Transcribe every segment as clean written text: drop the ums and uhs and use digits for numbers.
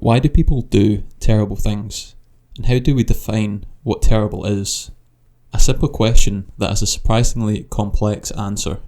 why do people do terrible things? And how do we define what terrible is? A simple question that has a surprisingly complex answer.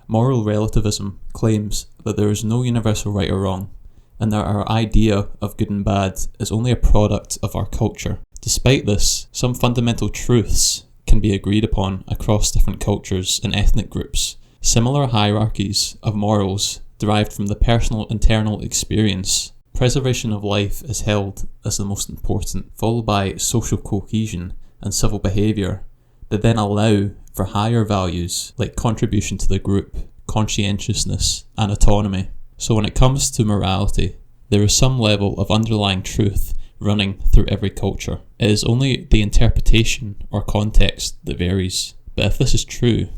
Moral relativism claims that there is no universal right or wrong, and that our idea of good and bad is only a product of our culture. Despite this, some fundamental truths can be agreed upon across different cultures and ethnic groups. Similar hierarchies of morals derived from the personal internal experience. Preservation of life is held as the most important, followed by social cohesion and civil behaviour that then allow for higher values like contribution to the group, conscientiousness and autonomy. So when it comes to morality, there is some level of underlying truth running through every culture. It is only the interpretation or context that varies. But if this is true,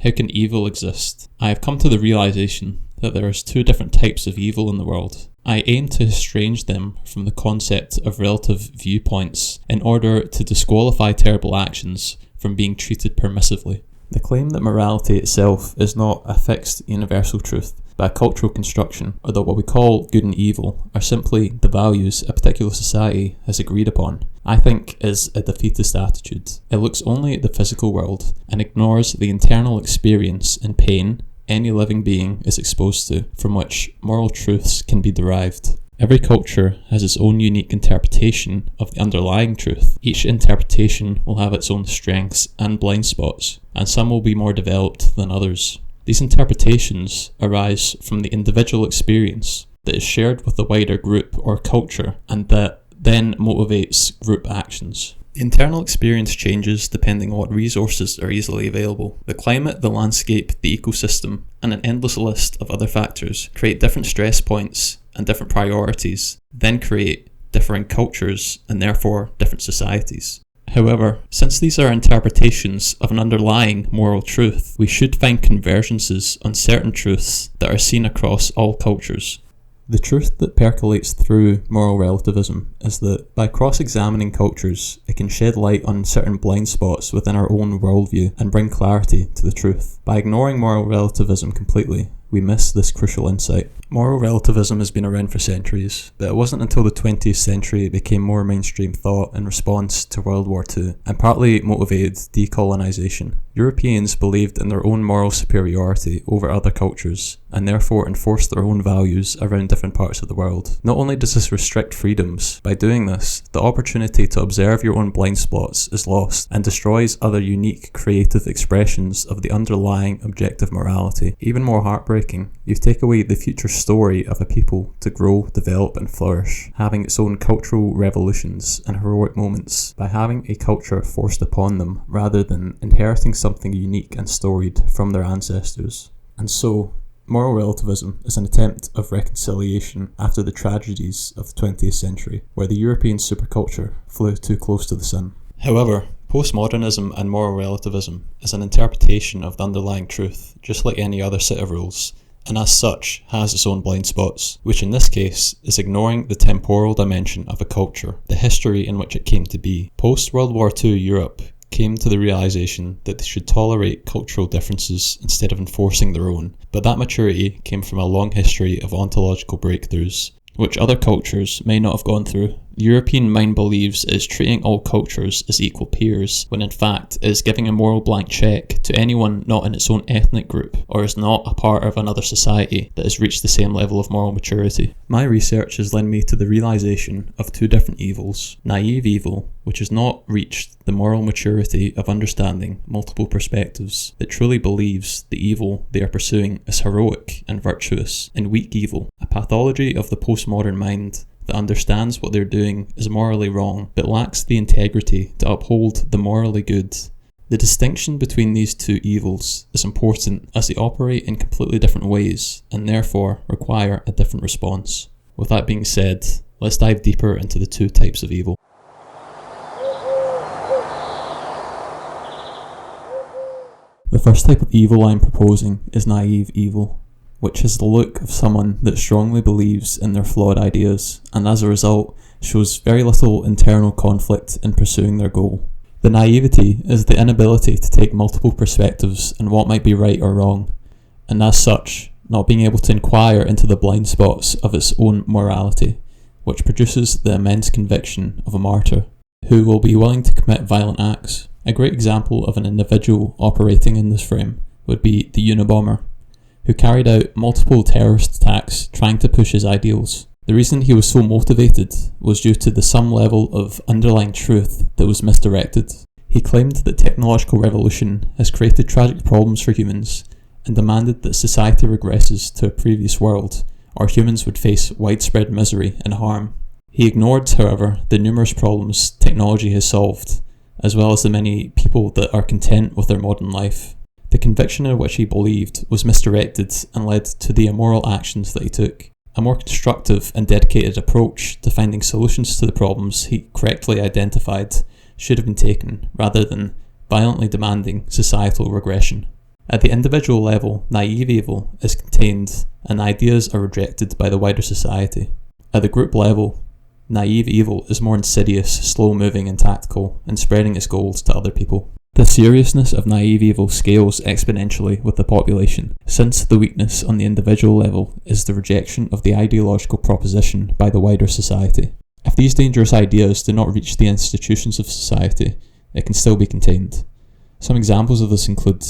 how can evil exist? I have come to the realisation that there is two different types of evil in the world. I aim to estrange them from the concept of relative viewpoints in order to disqualify terrible actions from being treated permissively. The claim that morality itself is not a fixed universal truth, but a cultural construction, or that what we call good and evil are simply the values a particular society has agreed upon, I think is a defeatist attitude. It looks only at the physical world and ignores the internal experience and pain any living being is exposed to, from which moral truths can be derived. Every culture has its own unique interpretation of the underlying truth. Each interpretation will have its own strengths and blind spots, and some will be more developed than others. These interpretations arise from the individual experience that is shared with the wider group or culture, and that then motivates group actions. The internal experience changes depending on what resources are easily available. The climate, the landscape, the ecosystem, and an endless list of other factors create different stress points and different priorities, then create differing cultures and therefore different societies. However, since these are interpretations of an underlying moral truth, we should find convergences on certain truths that are seen across all cultures. The truth that percolates through moral relativism is that by cross-examining cultures, it can shed light on certain blind spots within our own worldview and bring clarity to the truth. By ignoring moral relativism completely, we miss this crucial insight. Moral relativism has been around for centuries, but it wasn't until the 20th century it became more mainstream thought in response to World War II, and partly motivated decolonisation. Europeans believed in their own moral superiority over other cultures, and therefore enforced their own values around different parts of the world. Not only does this restrict freedoms, by doing this, the opportunity to observe your own blind spots is lost, and destroys other unique creative expressions of the underlying objective morality. Even more heartbreaking, you take away the future story of a people to grow, develop and flourish, having its own cultural revolutions and heroic moments, by having a culture forced upon them rather than inheriting something unique and storied from their ancestors. And so, moral relativism is an attempt of reconciliation after the tragedies of the 20th century, where the European superculture flew too close to the sun. However, postmodernism and moral relativism is an interpretation of the underlying truth, just like any other set of rules, and as such has its own blind spots, which in this case is ignoring the temporal dimension of a culture, the history in which it came to be. Post-World War II Europe came to the realisation that they should tolerate cultural differences instead of enforcing their own, but that maturity came from a long history of ontological breakthroughs, which other cultures may not have gone through. The European mind believes it is treating all cultures as equal peers, when in fact it is giving a moral blank check to anyone not in its own ethnic group, or is not a part of another society that has reached the same level of moral maturity. My research has led me to the realisation of two different evils. Naive evil, which has not reached the moral maturity of understanding multiple perspectives, that truly believes the evil they are pursuing is heroic and virtuous, and weak evil, a pathology of the postmodern mind that understands what they're doing is morally wrong, but lacks the integrity to uphold the morally good. The distinction between these two evils is important as they operate in completely different ways and therefore require a different response. With that being said, let's dive deeper into the two types of evil. The first type of evil I'm proposing is naive evil, which has the look of someone that strongly believes in their flawed ideas and as a result shows very little internal conflict in pursuing their goal. The naivety is the inability to take multiple perspectives on what might be right or wrong, and as such, not being able to inquire into the blind spots of its own morality, which produces the immense conviction of a martyr who will be willing to commit violent acts. A great example of an individual operating in this frame would be the Unabomber, who carried out multiple terrorist attacks trying to push his ideals. The reason he was so motivated was due to some level of underlying truth that was misdirected. He claimed that technological revolution has created tragic problems for humans and demanded that society regresses to a previous world, or humans would face widespread misery and harm. He ignored, however, the numerous problems technology has solved, as well as the many people that are content with their modern life. The conviction in which he believed was misdirected and led to the immoral actions that he took. A more constructive and dedicated approach to finding solutions to the problems he correctly identified should have been taken, rather than violently demanding societal regression. At the individual level, naive evil is contained and ideas are rejected by the wider society. At the group level, naive evil is more insidious, slow-moving and tactical, and spreading its goals to other people. The seriousness of naive evil scales exponentially with the population, since the weakness on the individual level is the rejection of the ideological proposition by the wider society. If these dangerous ideas do not reach the institutions of society, it can still be contained. Some examples of this include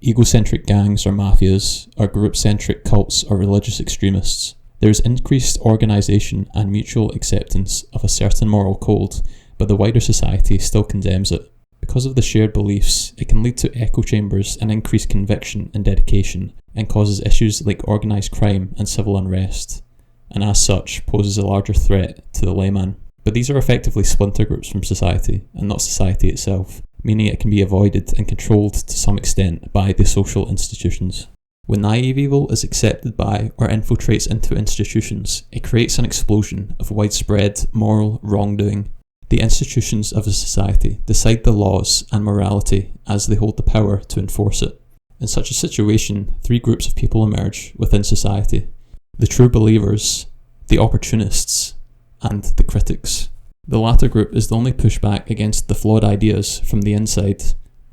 egocentric gangs or mafias, or group-centric cults or religious extremists. There is increased organisation and mutual acceptance of a certain moral code, but the wider society still condemns it. Because of the shared beliefs, it can lead to echo chambers and increased conviction and dedication, and causes issues like organised crime and civil unrest, and as such poses a larger threat to the layman. But these are effectively splinter groups from society, and not society itself, meaning it can be avoided and controlled to some extent by the social institutions. When naive evil is accepted by or infiltrates into institutions, it creates an explosion of widespread moral wrongdoing. The institutions of a society decide the laws and morality as they hold the power to enforce it. In such a situation, three groups of people emerge within society: the true believers, the opportunists, and the critics. The latter group is the only pushback against the flawed ideas from the inside,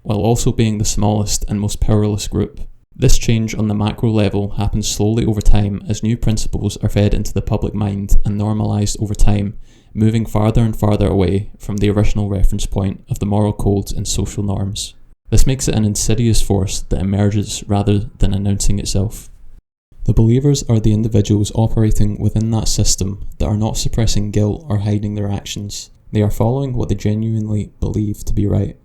while also being the smallest and most powerless group. This change on the macro level happens slowly over time as new principles are fed into the public mind and normalised over time, moving farther and farther away from the original reference point of the moral codes and social norms. This makes it an insidious force that emerges rather than announcing itself. The believers are the individuals operating within that system that are not suppressing guilt or hiding their actions. They are following what they genuinely believe to be right,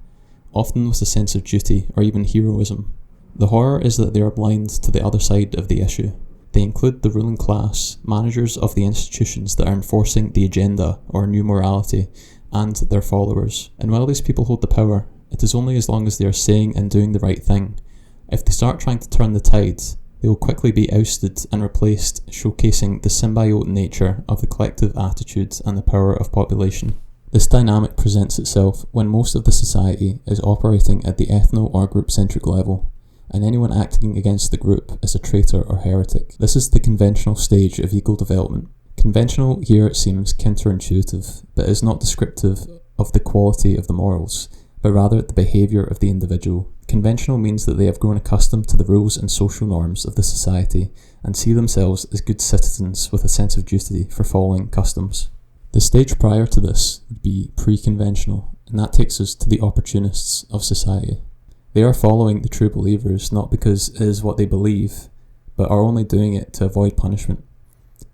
often with a sense of duty or even heroism. The horror is that they are blind to the other side of the issue. They include the ruling class, managers of the institutions that are enforcing the agenda or new morality, and their followers. And while these people hold the power, it is only as long as they are saying and doing the right thing. If they start trying to turn the tide, they will quickly be ousted and replaced, showcasing the symbiote nature of the collective attitude and the power of population. This dynamic presents itself when most of the society is operating at the ethno or group-centric level, and anyone acting against the group is a traitor or heretic. This is the conventional stage of ego development. Conventional here seems counterintuitive, but is not descriptive of the quality of the morals, but rather the behaviour of the individual. Conventional means that they have grown accustomed to the rules and social norms of the society and see themselves as good citizens with a sense of duty for following customs. The stage prior to this would be pre-conventional, and that takes us to the opportunists of society. They are following the true believers not because it is what they believe, but are only doing it to avoid punishment.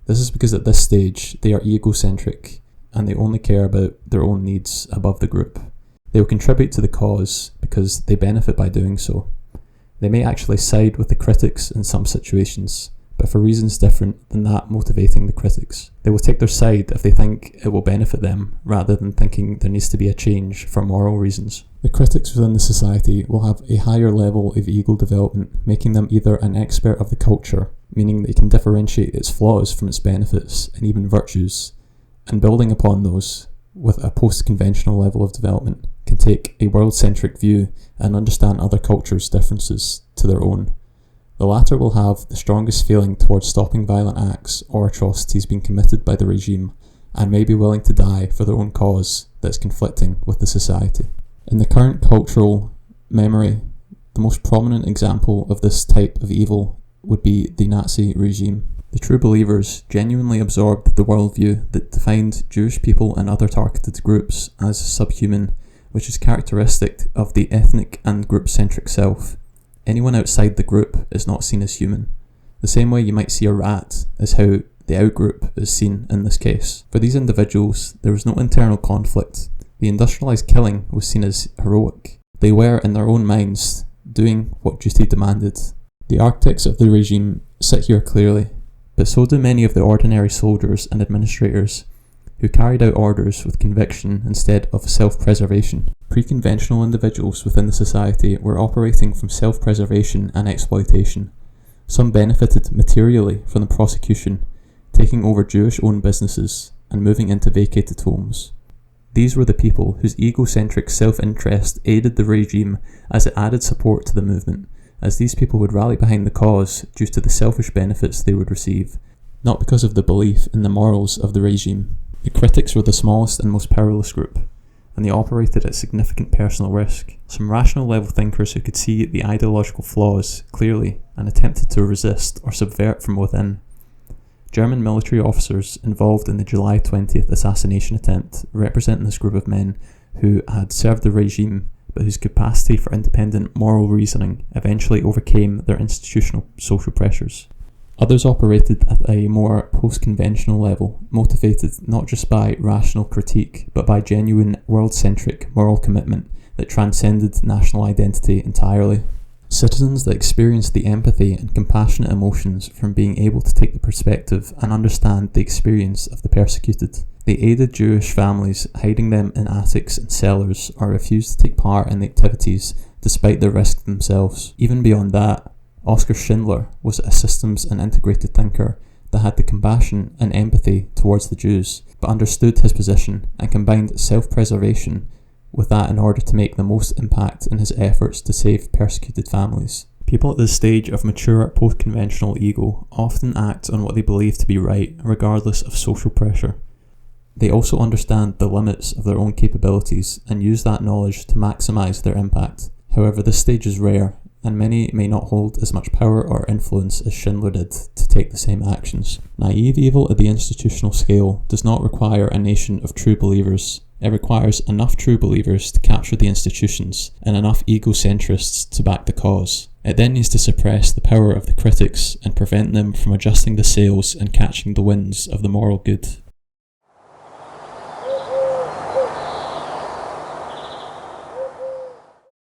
This is because at this stage they are egocentric and they only care about their own needs above the group. They will contribute to the cause because they benefit by doing so. They may actually side with the critics in some situations, but for reasons different than that motivating the critics. They will take their side if they think it will benefit them, rather than thinking there needs to be a change for moral reasons. The critics within the society will have a higher level of ego development, making them either an expert of the culture, meaning they can differentiate its flaws from its benefits and even virtues, and building upon those with a post-conventional level of development, can take a world-centric view and understand other cultures' differences to their own. The latter will have the strongest feeling towards stopping violent acts or atrocities being committed by the regime, and may be willing to die for their own cause that is conflicting with the society. In the current cultural memory, the most prominent example of this type of evil would be the Nazi regime. The true believers genuinely absorbed the worldview that defined Jewish people and other targeted groups as subhuman, which is characteristic of the ethnic and group-centric self. Anyone outside the group is not seen as human. The same way you might see a rat is how the outgroup is seen in this case. For these individuals, there was no internal conflict. The industrialised killing was seen as heroic. They were, in their own minds, doing what duty demanded. The architects of the regime sit here clearly, but so do many of the ordinary soldiers and administrators who carried out orders with conviction instead of self-preservation. Pre-conventional individuals within the society were operating from self-preservation and exploitation. Some benefited materially from the prosecution, taking over Jewish-owned businesses and moving into vacated homes. These were the people whose egocentric self-interest aided the regime as it added support to the movement, as these people would rally behind the cause due to the selfish benefits they would receive, not because of the belief in the morals of the regime. The critics were the smallest and most powerless group, and they operated at significant personal risk. Some rational level thinkers who could see the ideological flaws clearly and attempted to resist or subvert from within. German military officers involved in the July 20th assassination attempt represent this group of men who had served the regime but whose capacity for independent moral reasoning eventually overcame their institutional social pressures. Others operated at a more post-conventional level, motivated not just by rational critique but by genuine world-centric moral commitment that transcended national identity entirely. Citizens that experienced the empathy and compassionate emotions from being able to take the perspective and understand the experience of the persecuted. They aided Jewish families, hiding them in attics and cellars, or refused to take part in the activities despite the risk themselves. Even beyond that, Oskar Schindler was a systems and integrated thinker that had the compassion and empathy towards the Jews, but understood his position and combined self-preservation with that in order to make the most impact in his efforts to save persecuted families. People at this stage of mature post-conventional ego often act on what they believe to be right, regardless of social pressure. They also understand the limits of their own capabilities and use that knowledge to maximise their impact. However, this stage is rare, and many may not hold as much power or influence as Schindler did to take the same actions. Naive evil at the institutional scale does not require a nation of true believers. It requires enough true believers to capture the institutions and enough egocentrists to back the cause. It then needs to suppress the power of the critics and prevent them from adjusting the sails and catching the winds of the moral good.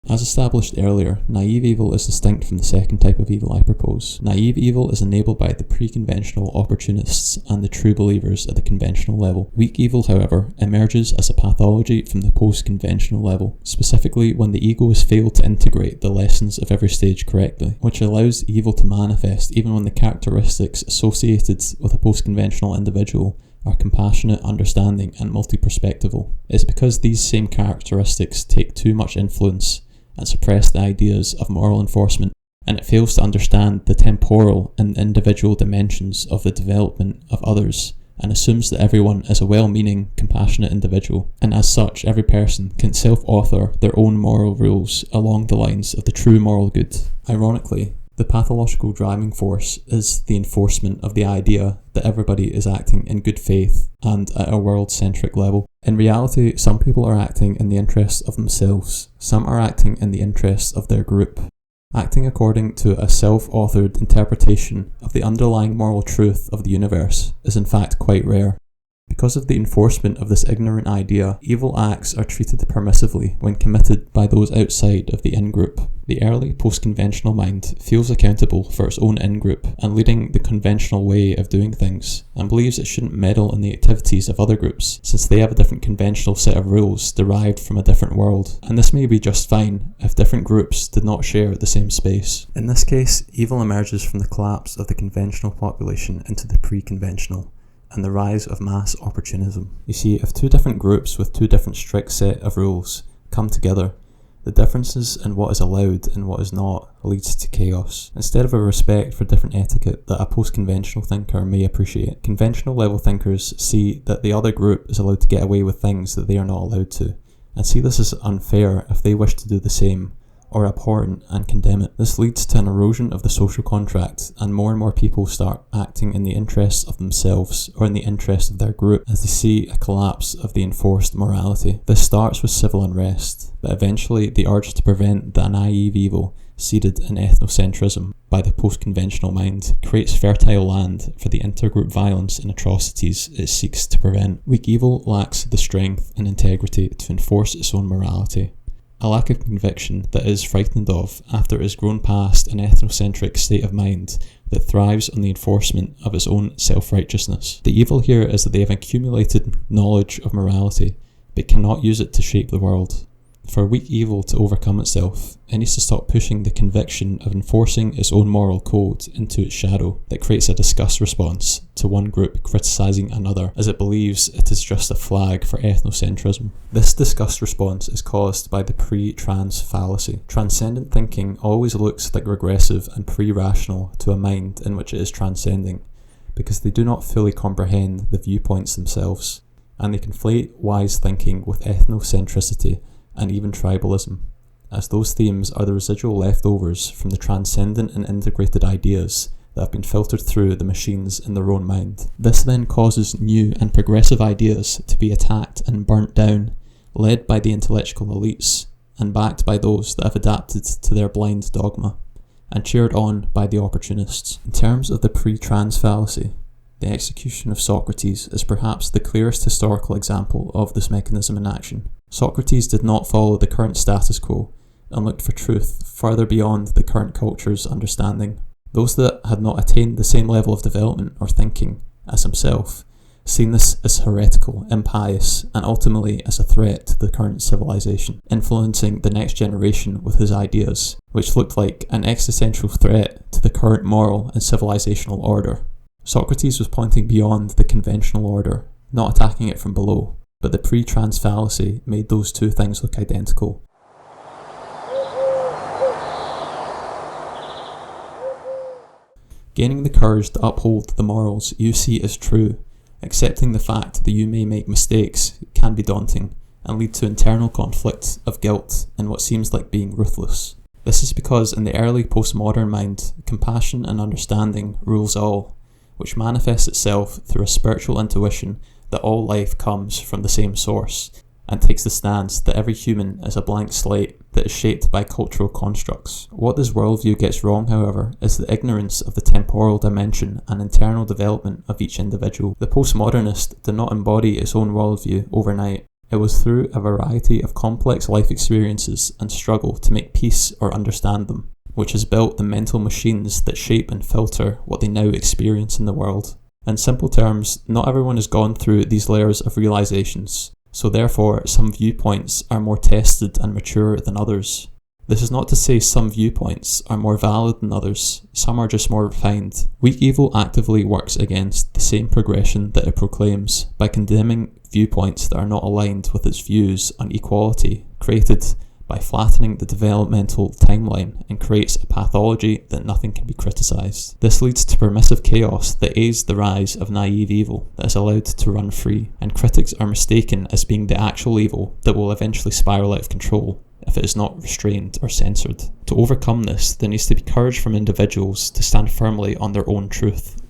As established earlier, naive evil is distinct from the second type of evil I propose. Naive evil is enabled by the pre-conventional opportunists and the true believers at the conventional level. Weak evil, however, emerges as a pathology from the post-conventional level, specifically when the ego has failed to integrate the lessons of every stage correctly, which allows evil to manifest even when the characteristics associated with a post-conventional individual are compassionate, understanding, and multi-perspectival. It's because these same characteristics take too much influence and suppress the ideas of moral enforcement, and it fails to understand the temporal and individual dimensions of the development of others, and assumes that everyone is a well-meaning, compassionate individual, and as such every person can self-author their own moral rules along the lines of the true moral good. Ironically, the pathological driving force is the enforcement of the idea that everybody is acting in good faith and at a world-centric level. In reality, some people are acting in the interests of themselves, some are acting in the interests of their group. Acting according to a self-authored interpretation of the underlying moral truth of the universe is in fact quite rare. Because of the enforcement of this ignorant idea, evil acts are treated permissively when committed by those outside of the in-group. The early post-conventional mind feels accountable for its own in-group and leading the conventional way of doing things, and believes it shouldn't meddle in the activities of other groups, since they have a different conventional set of rules derived from a different world. And this may be just fine if different groups did not share the same space. In this case, evil emerges from the collapse of the conventional population into the pre-conventional, and the rise of mass opportunism. You see, if two different groups with two different strict set of rules come together, the differences in what is allowed and what is not leads to chaos. Instead of a respect for different etiquette that a post-conventional thinker may appreciate, conventional level thinkers see that the other group is allowed to get away with things that they are not allowed to, and see this as unfair if they wish to do the same, or abhorrent and condemn it. This leads to an erosion of the social contract, and more people start acting in the interests of themselves or in the interest of their group as they see a collapse of the enforced morality. This starts with civil unrest, but eventually the urge to prevent the naive evil seeded in ethnocentrism by the post-conventional mind creates fertile land for the intergroup violence and atrocities it seeks to prevent. Weak evil lacks the strength and integrity to enforce its own morality, a lack of conviction that it is frightened of after it has grown past an ethnocentric state of mind that thrives on the enforcement of its own self-righteousness. The evil here is that they have accumulated knowledge of morality, but cannot use it to shape the world. For weak evil to overcome itself, it needs to stop pushing the conviction of enforcing its own moral code into its shadow that creates a disgust response to one group criticising another as it believes it is just a flag for ethnocentrism. This disgust response is caused by the pre-trans fallacy. Transcendent thinking always looks like regressive and pre-rational to a mind in which it is transcending, because they do not fully comprehend the viewpoints themselves, and they conflate wise thinking with ethnocentricity and even tribalism, as those themes are the residual leftovers from the transcendent and integrated ideas that have been filtered through the machines in their own mind. This then causes new and progressive ideas to be attacked and burnt down, led by the intellectual elites, and backed by those that have adapted to their blind dogma, and cheered on by the opportunists. In terms of the pre-trans fallacy, the execution of Socrates is perhaps the clearest historical example of this mechanism in action. Socrates did not follow the current status quo and looked for truth further beyond the current culture's understanding. Those that had not attained the same level of development or thinking as himself seen this as heretical, impious, and ultimately as a threat to the current civilization, influencing the next generation with his ideas, which looked like an existential threat to the current moral and civilizational order. Socrates was pointing beyond the conventional order, not attacking it from below, but the pre-trans fallacy made those two things look identical. Gaining the courage to uphold the morals you see as true, accepting the fact that you may make mistakes can be daunting and lead to internal conflict of guilt and what seems like being ruthless. This is because in the early postmodern mind, compassion and understanding rules all, which manifests itself through a spiritual intuition that all life comes from the same source, and takes the stance that every human is a blank slate that is shaped by cultural constructs. What this worldview gets wrong, however, is the ignorance of the temporal dimension and internal development of each individual. The postmodernist did not embody its own worldview overnight. It was through a variety of complex life experiences and struggle to make peace or understand them, which has built the mental machines that shape and filter what they now experience in the world. In simple terms, not everyone has gone through these layers of realizations, so therefore some viewpoints are more tested and mature than others. This is not to say some viewpoints are more valid than others, some are just more refined. Weak evil actively works against the same progression that it proclaims by condemning viewpoints that are not aligned with its views on equality created by flattening the developmental timeline, and creates a pathology that nothing can be criticised. This leads to permissive chaos that aids the rise of naive evil that is allowed to run free, and critics are mistaken as being the actual evil that will eventually spiral out of control if it is not restrained or censored. To overcome this, there needs to be courage from individuals to stand firmly on their own truth.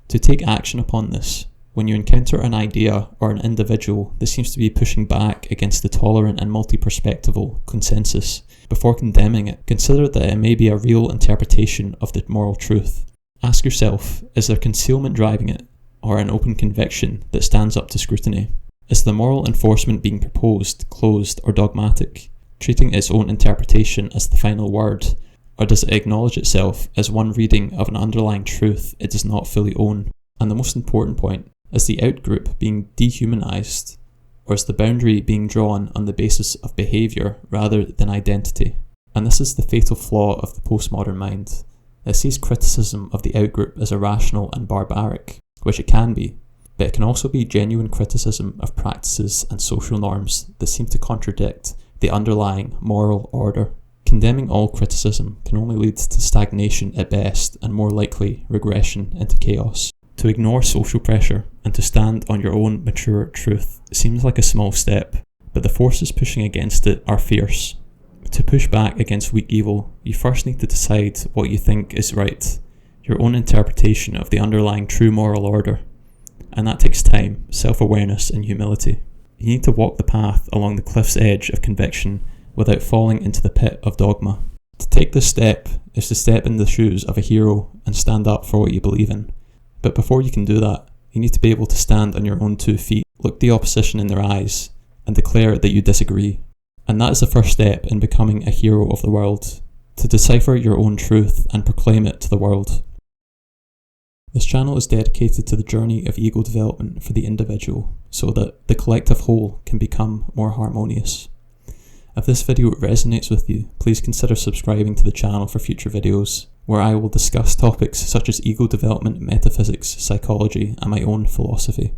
To take action upon this, when you encounter an idea or an individual that seems to be pushing back against the tolerant and multi-perspectival consensus, before condemning it, consider that it may be a real interpretation of the moral truth. Ask yourself, is there concealment driving it, or an open conviction that stands up to scrutiny? Is the moral enforcement being proposed closed or dogmatic, treating its own interpretation as the final word, or does it acknowledge itself as one reading of an underlying truth it does not fully own? And the most important point, is the outgroup being dehumanized, or is the boundary being drawn on the basis of behaviour rather than identity? And this is the fatal flaw of the postmodern mind. It sees criticism of the outgroup as irrational and barbaric, which it can be, but it can also be genuine criticism of practices and social norms that seem to contradict the underlying moral order. Condemning all criticism can only lead to stagnation at best, and more likely regression into chaos. To ignore social pressure and to stand on your own mature truth seems like a small step, but the forces pushing against it are fierce. To push back against weak evil, you first need to decide what you think is right, your own interpretation of the underlying true moral order. And that takes time, self-awareness and humility. You need to walk the path along the cliff's edge of conviction without falling into the pit of dogma. To take this step is to step in the shoes of a hero and stand up for what you believe in. But before you can do that, you need to be able to stand on your own 2 feet, look the opposition in their eyes, and declare that you disagree. And that is the first step in becoming a hero of the world, to decipher your own truth and proclaim it to the world. This channel is dedicated to the journey of ego development for the individual, so that the collective whole can become more harmonious. If this video resonates with you, please consider subscribing to the channel for future videos, where I will discuss topics such as ego development, metaphysics, psychology, and my own philosophy.